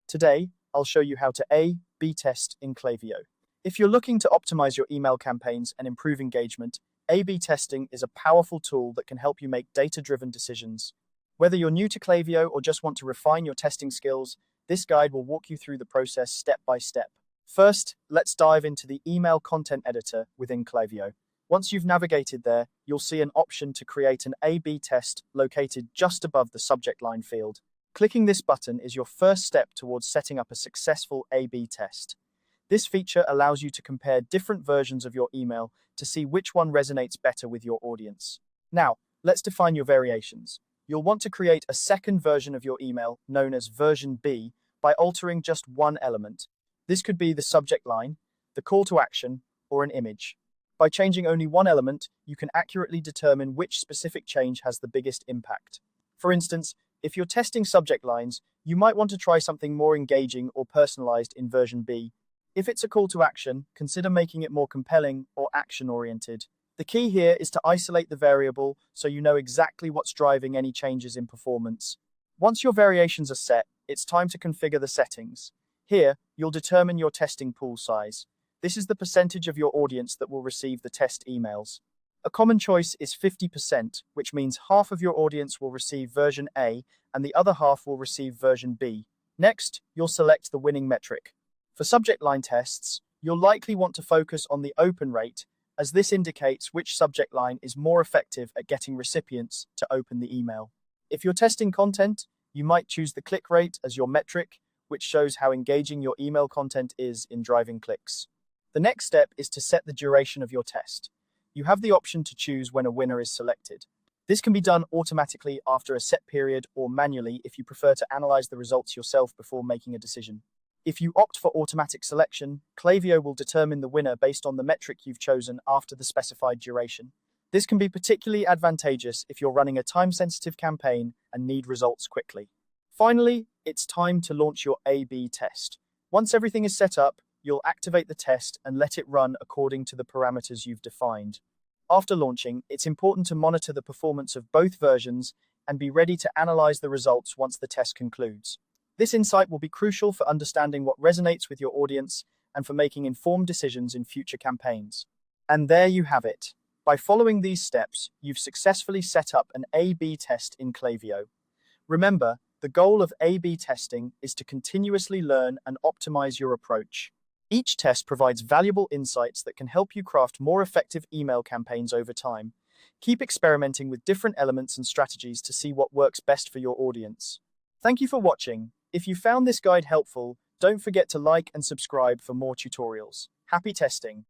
Today, I'll show you how to A/B test in Klaviyo. If you're looking to optimize your email campaigns and improve engagement, A/B testing is a powerful tool that can help you make data-driven decisions. Whether you're new to Klaviyo or just want to refine your testing skills, this guide will walk you through the process step by step. First, let's dive into the email content editor within Klaviyo. Once you've navigated there, you'll see an option to create an A/B test located just above the subject line field. Clicking this button is your first step towards setting up a successful A/B test. This feature allows you to compare different versions of your email to see which one resonates better with your audience. Now, let's define your variations. You'll want to create a second version of your email, known as version B, by altering just one element. This could be the subject line, the call to action, or an image. By changing only one element, you can accurately determine which specific change has the biggest impact. For instance, if you're testing subject lines, you might want to try something more engaging or personalized in version B. If it's a call to action, consider making it more compelling or action-oriented. The key here is to isolate the variable so you know exactly what's driving any changes in performance. Once your variations are set, it's time to configure the settings. Here, you'll determine your testing pool size. This is the percentage of your audience that will receive the test emails. A common choice is 50%, which means half of your audience will receive version A and the other half will receive version B. Next, you'll select the winning metric. For subject line tests, you'll likely want to focus on the open rate, as this indicates which subject line is more effective at getting recipients to open the email. If you're testing content, you might choose the click rate as your metric, which shows how engaging your email content is in driving clicks. The next step is to set the duration of your test. You have the option to choose when a winner is selected. This can be done automatically after a set period or manually if you prefer to analyze the results yourself before making a decision. If you opt for automatic selection, Klaviyo will determine the winner based on the metric you've chosen after the specified duration. This can be particularly advantageous if you're running a time-sensitive campaign and need results quickly. Finally, it's time to launch your A/B test. Once everything is set up, you'll activate the test and let it run according to the parameters you've defined. After launching, it's important to monitor the performance of both versions and be ready to analyze the results once the test concludes. This insight will be crucial for understanding what resonates with your audience and for making informed decisions in future campaigns. And there you have it. By following these steps, you've successfully set up an A/B test in Klaviyo. Remember, the goal of A/B testing is to continuously learn and optimize your approach. Each test provides valuable insights that can help you craft more effective email campaigns over time. Keep experimenting with different elements and strategies to see what works best for your audience. Thank you for watching. If you found this guide helpful, don't forget to like and subscribe for more tutorials. Happy testing!